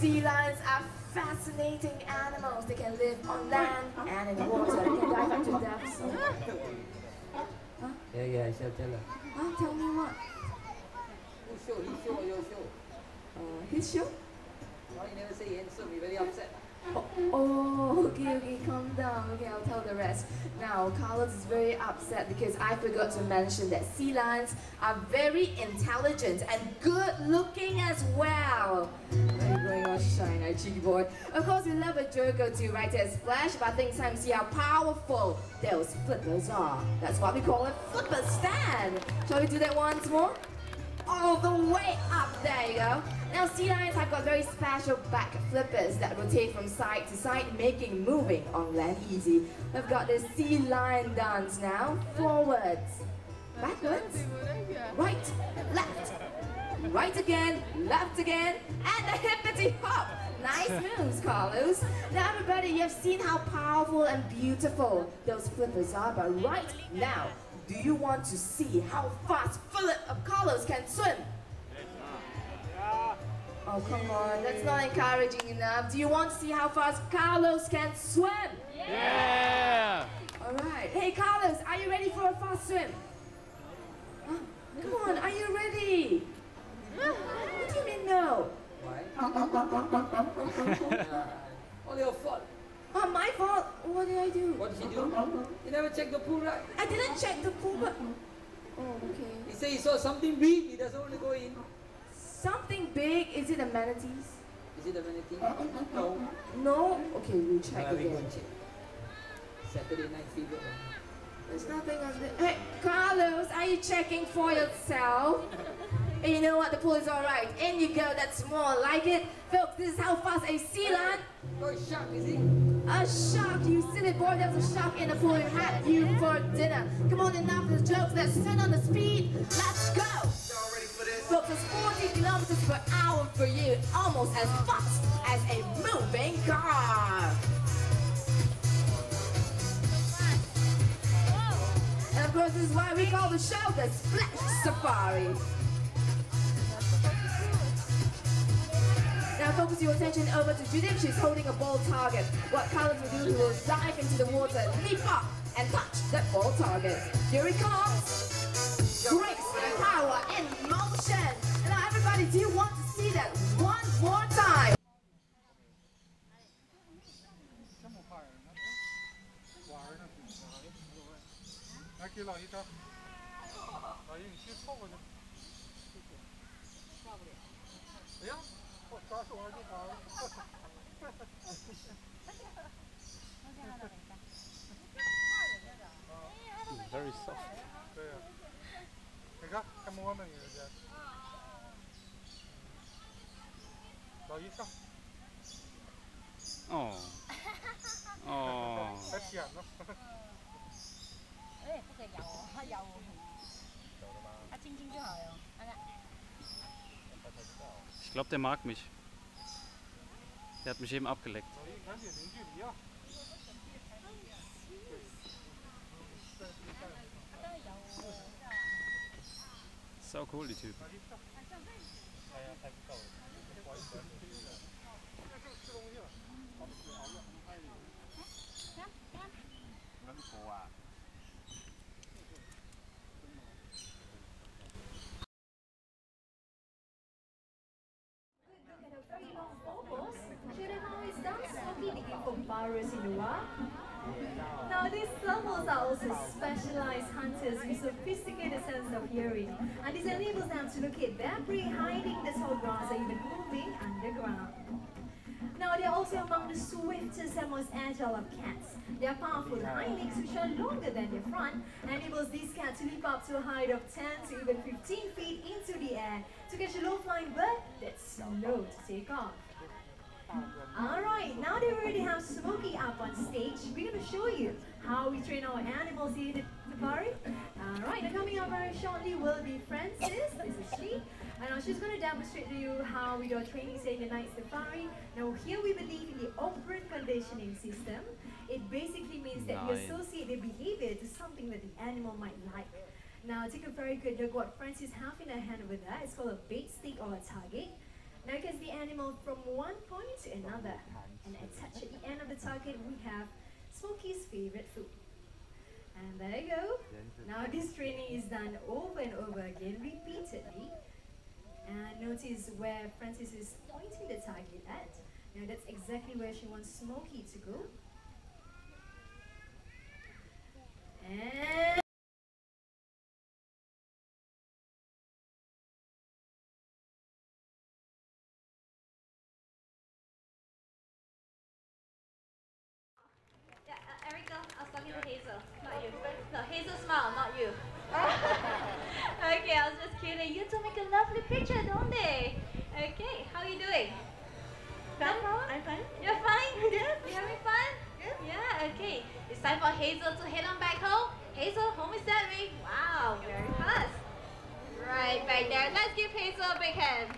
Sea lions are fascinating animals. They can live on land and in the water. They can dive into depths. Huh? Yeah, tell her. Huh? Tell me what? Whose show? His show or your show? His show? Why you never say handsome? You're very upset. Oh, okay, calm down. Okay, I'll tell the rest. Now, Carlos is very upset because I forgot to mention that sea lions are very intelligent and good looking as well. Are you going on shine, cheeky boy? Of course, we love a joke or two, right? There's splash, but I think time to see how powerful those flippers are. That's why we call it flipper stand. Shall we do that once more? All the way up, there you go. Now sea lions have got very special back flippers that rotate from side to side, making moving on land easy. We've got this sea lion dance now. Forwards, backwards, right, left, right again, left again, and the hippity hop. Nice moves, Carlos. Now everybody, you've seen how powerful and beautiful those flippers are, but right now, do you want to see how fast Carlos can swim? Oh, come on, that's not encouraging enough. Do you want to see how fast Carlos can swim? Yeah! Alright. Hey, Carlos, are you ready for a fast swim? Huh? Come on, are you ready? What do you mean no? Why? All your fault. Oh, my fault? What did I do? What did he do? You never checked the pool, right? I didn't check the pool, but... Oh, okay. He said he saw something big, he doesn't want to go in. Something big? Is it amenities? Is it amenities? No. No? Okay, we'll check We go again. and check. Saturday night fever. There's nothing else. Hey, Carlos, are you checking for yourself? And you know what? The pool is alright. In you go, that's more like it. Folks, this is how fast a sea lion... Oh, a shark, is he? A shark, you silly boy. There's a shark in the pool. It had you for dinner. Come on, enough of the jokes. Let's turn on the speed. Let's go. Y'all ready for this? Folks, it's 40 kilometers per hour for you. Almost as fast as a moving car. And of course, this is why we call the show the Splash Safari. Now focus your attention over to Judith. She's holding a ball target. What Carlos will do, he will dive into the water, leap up, and touch that ball target. Here he comes. Grace and power in motion. And now everybody, do you want to see that one more time? Very soft. Oh. Oh. Ich glaube, der mag mich. Der hat mich eben abgeleckt. Sau cool, die Typen. Now these levels are also specialized hunters with sophisticated sense of hearing, and this enables them to locate their prey hiding in the tall grass or even moving underground. Now they're also among the swiftest and most agile of cats. Their powerful hind legs, which are longer than their front, enables these cats to leap up to a height of 10 to even 15 feet into the air to catch a low-flying bird that's slow to take off. Alright, now that we already have Smokey up on stage, we're going to show you how we train our animals here at the safari. Alright, now coming up very shortly will be Frances. This is she. And now she's going to demonstrate to you how we do our training here in the night safari. Now here we believe in the operant conditioning system. It basically means that you associate the behavior to something that the animal might like. Now take a very good look what Frances has in her hand over there. It's called a bait stick or a target. Now gets the animal from one point to another, and attached at the end of the target we have Smokey's favorite food. And there you go. Now this training is done over and over again, repeatedly. And notice where Frances is pointing the target at. Now that's exactly where she wants Smokey to go. And yeah, Erica, I was talking to Hazel, not you. No, Hazel smile, not you. Okay, I was just kidding. You two make a lovely picture, don't they? Okay, how are you doing? Fun? I'm fine. You're fine? Yeah. You having fun? Yeah, okay. It's time for Hazel to head on back home. Hazel, home is that way. Wow, very fast. Right back there. Let's give Hazel a big hand.